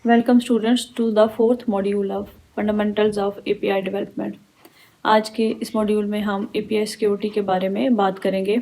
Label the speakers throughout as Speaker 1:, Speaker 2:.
Speaker 1: Welcome students to the fourth module of fundamentals of API development. आज के इस module में हम एपीआई सिक्योरिटी के बारे में बात करेंगे।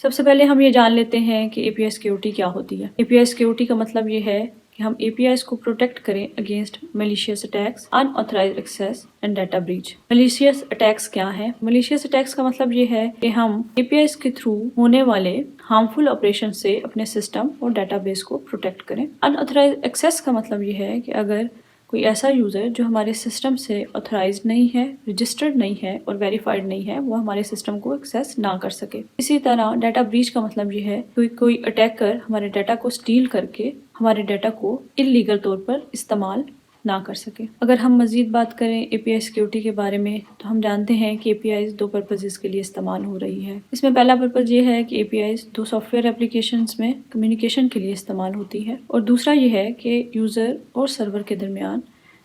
Speaker 1: सबसे पहले हम ये जान लेते हैं कि एपीआई सिक्योरिटी क्या होती है। एपीआई सिक्योरिटी का मतलब ये है कि हम एपीआईज को प्रोटेक्ट करें against malicious attacks, unauthorized access and data breach. Malicious attacks क्या है? मैलिशियस अटैक्स का मतलब ये है कि हम एपीआईज के थ्रू होने वाले हार्मफुल ऑपरेशन से अपने सिस्टम और डाटाबेस को प्रोटेक्ट करें। अनऑथराइज्ड एक्सेस का मतलब ये है कि अगर कोई ऐसा यूज़र जो हमारे सिस्टम से ऑथराइज नहीं है, रजिस्टर्ड नहीं है और वेरीफाइड नहीं है, वो हमारे सिस्टम को एक्सेस ना कर सके। इसी तरह डाटा ब्रीच का मतलब ये है कि कोई अटैकर हमारे डाटा को स्टील करके हमारे डाटा को इलीगल तौर पर इस्तेमाल ना कर सके। अगर हम मजीद बात करें एपीआई सिक्योरिटी के बारे में तो हम जानते हैं कि एपीआई दो पर्पजेस के लिए इस्तेमाल हो रही है। इसमें पहला पर्पज ये है कि एपीआई दो सॉफ्टवेयर एप्लीकेशंस में कम्युनिकेशन के लिए इस्तेमाल होती है और दूसरा ये है कि यूज़र और सर्वर के दरमियान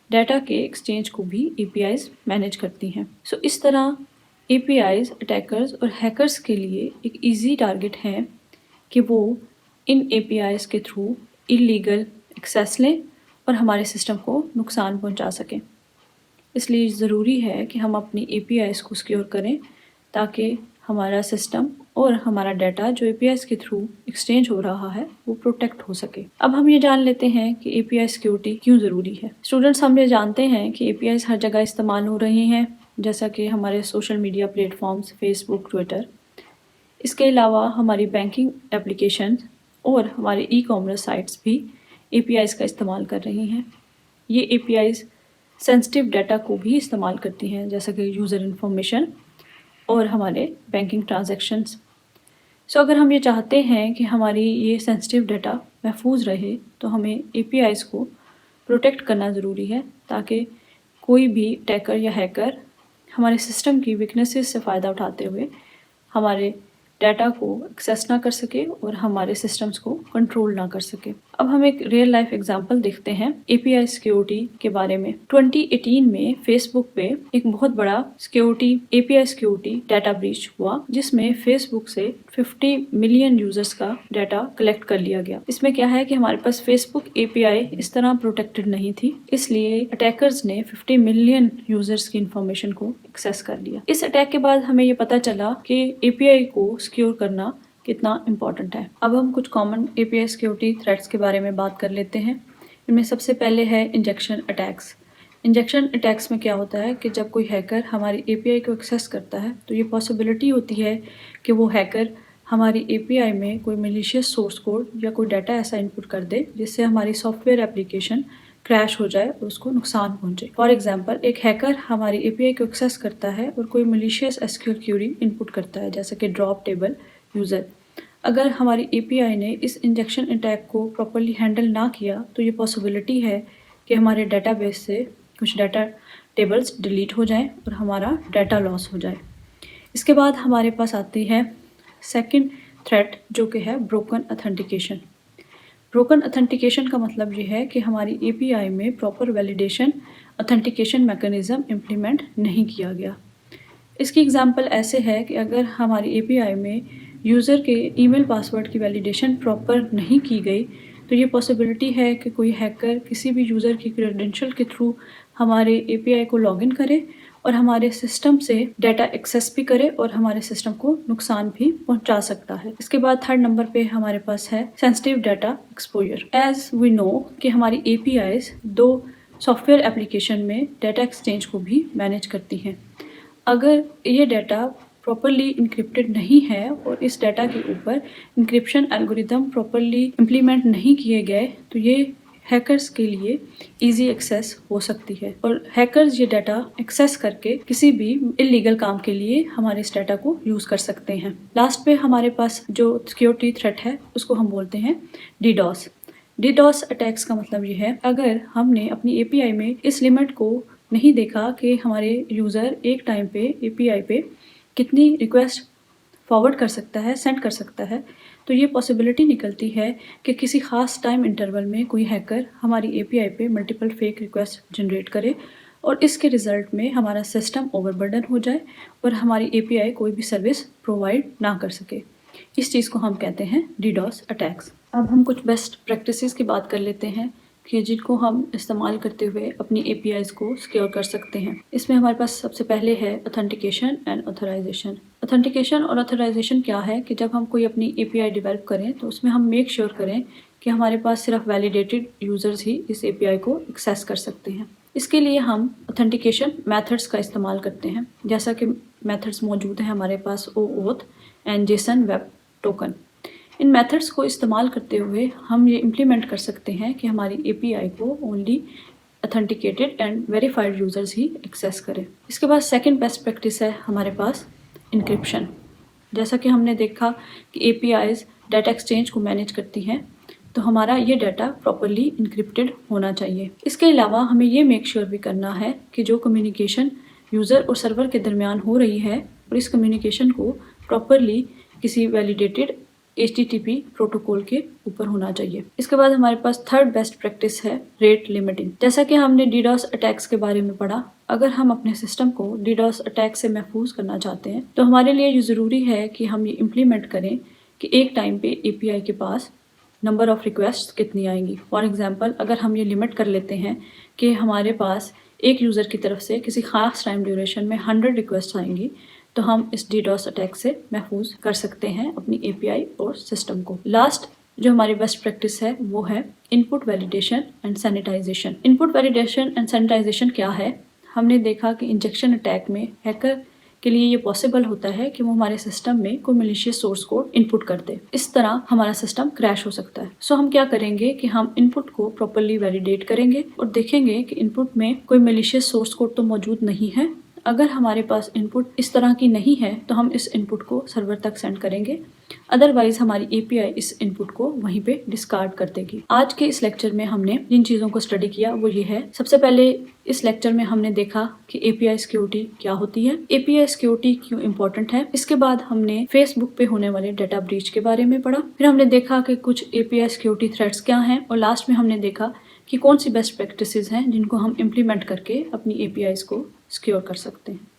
Speaker 1: डाटा के एक्सचेंज को भी एपीआईज मैनेज करती हैं। सो इस तरह एपीआईज अटैकर्स और हैकर्स के लिए एक ईजी टारगेट है कि वो इन एपीआईज के थ्रू इलीगल एक्सेस लें और हमारे सिस्टम को नुकसान पहुंचा सकें। इसलिए ज़रूरी है कि हम अपनी एपीआईज को सिक्योर करें ताकि हमारा सिस्टम और हमारा डाटा जो एपीआईज के थ्रू एक्सचेंज हो रहा है वो प्रोटेक्ट हो सके। अब हम ये जान लेते हैं कि एपीआई सिक्योरिटी क्यों ज़रूरी है। स्टूडेंट्स, हम ये जानते हैं कि एपीआईज हर जगह इस्तेमाल हो रही हैं, जैसा कि हमारे social media platforms Facebook, Twitter. इसके अलावा हमारी बैंकिंग एप्लीकेशन और हमारे ई कॉमर्स साइट्स भी एपीआईज का इस्तेमाल कर रही हैं। ये एपीआईज सेंसिटिव डाटा को भी इस्तेमाल करती हैं, जैसा कि यूज़र इन्फॉर्मेशन और हमारे बैंकिंग ट्रांजैक्शंस। सो अगर हम ये चाहते हैं कि हमारी ये सेंसिटिव डाटा महफूज रहे तो हमें एपीआईज को प्रोटेक्ट करना ज़रूरी है ताकि कोई भी अटैकर या हैकर हमारे सिस्टम की वीकनेसेस से फ़ायदा उठाते हुए हमारे डाटा को एक्सेस ना कर सके और हमारे सिस्टम्स को कंट्रोल ना कर सके। अब हम एक रियल लाइफ एग्जांपल देखते हैं एपीआई सिक्योरिटी के बारे में। 2018 में फेसबुक पे एक बहुत बड़ा एपीआई सिक्योरिटी डाटा ब्रीच हुआ, जिसमें फेसबुक से 50 मिलियन यूजर्स का डाटा कलेक्ट कर लिया गया। इसमें क्या है कि हमारे पास फेसबुक एपीआई इस तरह प्रोटेक्टेड नहीं थी, इसलिए अटैकर्स ने 50 मिलियन यूजर्स की इंफॉर्मेशन को एक्सेस कर लिया। इस अटैक के बाद हमें ये पता चला कि एपीआई को सिक्योर करना कितना इम्पोर्टेंट है। अब हम कुछ कॉमन एपीआई सिक्योरिटी थ्रेट्स के बारे में बात कर लेते हैं। इनमें सबसे पहले है इंजेक्शन अटैक्स। इंजेक्शन अटैक्स में क्या होता है कि जब कोई हैकर हमारी एपीआई को एक्सेस करता है तो ये पॉसिबिलिटी होती है कि वो हैकर हमारी एपीआई में कोई मैलिशियस सोर्स कोड या कोई डाटा ऐसा इनपुट कर दे जिससे हमारी सॉफ्टवेयर एप्लीकेशन क्रैश हो जाए और उसको नुकसान पहुंचे। फॉर एग्जांपल, एक हैकर हमारी एपीआई को एक्सेस करता है और कोई मैलिशियस एसक्यूएल क्यूरी इनपुट करता है, जैसे कि ड्रॉप टेबल यूज़र। अगर हमारी एपीआई ने इस इंजेक्शन अटैक को प्रॉपर्ली हैंडल ना किया तो ये पॉसिबिलिटी है कि हमारे डाटाबेस से कुछ डाटा टेबल्स डिलीट हो जाएं और हमारा डाटा लॉस हो जाए। इसके बाद हमारे पास आती है सेकंड थ्रेट, जो कि है ब्रोकन ऑथेंटिकेशन। ब्रोकन ऑथेंटिकेशन का मतलब ये है कि हमारी एपीआई में proper validation authentication mechanism implement नहीं किया गया। इसकी एग्जांपल ऐसे है कि अगर हमारी एपीआई में यूज़र के ईमेल पासवर्ड की वैलिडेशन प्रॉपर नहीं की गई तो ये पॉसिबिलिटी है कि कोई हैकर किसी भी यूज़र की क्रेडेंशियल के थ्रू हमारे एपीआई को लॉगिन करे और हमारे सिस्टम से डाटा एक्सेस भी करे और हमारे सिस्टम को नुकसान भी पहुंचा सकता है। इसके बाद थर्ड नंबर पे हमारे पास है sensitive data exposure. As we know कि हमारी एपीआईज दो सॉफ्टवेयर एप्लीकेशन में डाटा एक्सचेंज को भी मैनेज करती हैं। अगर ये डाटा प्रॉपरली इंक्रिप्टेड नहीं है और इस डाटा के ऊपर इंक्रिप्शन एल्गोरिदम प्रॉपरली इम्प्लीमेंट नहीं किए गए तो ये हैकर्स के लिए इजी एक्सेस हो सकती है और हैकर्स ये डाटा एक्सेस करके किसी भी इलीगल काम के लिए हमारे इस डाटा को यूज़ कर सकते हैं। लास्ट पे हमारे पास जो सिक्योरिटी थ्रेट है उसको हम बोलते हैं डीडॉस। डीडॉस अटैक्स का मतलब ये है अगर हमने अपनी एपीआई में इस लिमिट को नहीं देखा कि हमारे यूज़र एक टाइम पे एपीआई पे कितनी रिक्वेस्ट फॉरवर्ड कर सकता है, सेंड कर सकता है, तो ये पॉसिबिलिटी निकलती है कि किसी ख़ास टाइम इंटरवल में कोई हैकर हमारी एपीआई पे मल्टीपल फेक रिक्वेस्ट जनरेट करे और इसके रिज़ल्ट में हमारा सिस्टम ओवरबर्डन हो जाए और हमारी एपीआई कोई भी सर्विस प्रोवाइड ना कर सके। इस चीज़ को हम कहते हैं डीडॉस अटैक्स। अब हम कुछ बेस्ट प्रैक्टिसेस की बात कर लेते हैं کہ جن کو ہم استعمال کرتے ہوئے اپنی APIs کو سیکیور کر سکتے ہیں۔ اس میں ہمارے پاس سب سے پہلے ہے Authentication and Authorization۔ Authentication اور Authorization کیا ہے کہ جب ہم کوئی اپنی API ڈیولپ کریں تو اس میں ہم میک شیور کریں کہ ہمارے پاس صرف ویلیڈیٹڈ یوزرز ہی اس API کو ایکسیس کر سکتے ہیں۔ اس کے لیے ہم Authentication میتھڈس کا استعمال کرتے ہیں، جیسا کہ میتھڈس موجود ہیں ہمارے پاس OAuth and JSON Web Token۔ In methods کو استعمال کرتے ہوئے ہم یہ امپلیمنٹ کر سکتے ہیں کہ ہماری API کو only Authenticated and Verified users he access کریں۔ اس کے بعد سیکنڈ بیسٹ پریکٹس ہے ہمارے پاس انکرپشن۔ جیسا کہ ہم نے دیکھا کہ APIs ڈیٹا ایکسچینج کو مینیج کرتی ہیں، تو ہمارا یہ ڈیٹا پراپرلی انکرپٹڈ ہونا چاہیے۔ اس کے علاوہ ہمیں یہ میک شیور بھی کرنا ہے کہ جو کمیونیکیشن یوزر اور سرور کے درمیان ہو رہی ہے اور اس کمیونیکیشن کو پراپرلی کسی ویلیڈیٹڈ HTTP پروٹوکول کے اوپر ہونا چاہیے۔ اس کے بعد ہمارے پاس تھرڈ بیسٹ پریکٹس ہے ریٹ لمیٹنگ۔ جیسا کہ ہم نے DDoS اٹیکس کے بارے میں پڑھا، اگر ہم اپنے سسٹم کو DDoS اٹیک سے محفوظ کرنا چاہتے ہیں تو ہمارے لیے یہ ضروری ہے کہ ہم یہ امپلیمنٹ کریں کہ ایک ٹائم پہ API کے پاس نمبر آف ریکویسٹ کتنی آئیں گی۔ فار ایگزامپل، اگر ہم یہ لمٹ کر لیتے ہیں کہ ہمارے پاس ایک یوزر کی طرف سے کسی خاص ٹائم ڈیوریشن میں 100 ریکویسٹ آئیں گی تو ہم اس DDoS اٹیک سے محفوظ کر سکتے ہیں اپنی API اور سسٹم کو۔ لاسٹ جو ہماری بیسٹ پریکٹس ہے وہ ہے input validation and sanitization. Input validation and sanitization کیا ہے؟ ہم نے دیکھا کہ انجیکشن اٹیک میں ہیکر کے لیے یہ پاسبل ہوتا ہے کہ وہ ہمارے سسٹم میں کوئی ملیشیس سورس کوڈ ان پٹ کر دے، اس طرح ہمارا سسٹم کریش ہو سکتا ہے۔ سو ہم کیا کریں گے کہ ہم ان پٹ کو پراپرلی ویلیڈیٹ کریں گے اور دیکھیں گے کہ ان پٹ میں کوئی ملیشیس سورس کوڈ تو موجود نہیں ہے۔ اگر ہمارے پاس ان پٹ اس طرح کی نہیں ہے تو ہم اس ان پٹ کو سرور تک سینڈ کریں گے، ادروائز ہماری API اس ان پٹ کو وہیں پہ ڈسکارڈ کر دے گی۔ آج کے اس لیکچر میں ہم نے جن چیزوں کو اسٹڈی کیا وہ یہ ہے، سب سے پہلے اس لیکچر میں ہم نے دیکھا کہ API سیکیورٹی کیا ہوتی ہے، API سیکیورٹی کیوں امپورٹنٹ ہے۔ اس کے بعد ہم نے فیس بک پہ ہونے والے ڈیٹا بریچ کے بارے میں پڑھا، پھر ہم نے دیکھا کہ کچھ API سیکیورٹی تھریٹس کیا ہیں، اور لاسٹ میں ہم نے دیکھا کہ کون سی بیسٹ پریکٹسز ہیں جن کو ہم امپلیمنٹ کر کے اپنی APIs کو سیکیور کر سکتے ہیں۔